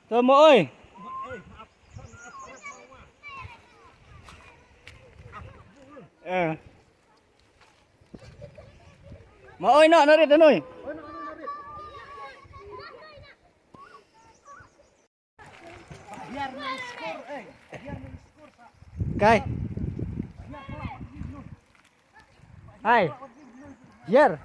Tumo oy. Eh. Maoy na narit anoy. Kay. Hai. Jer.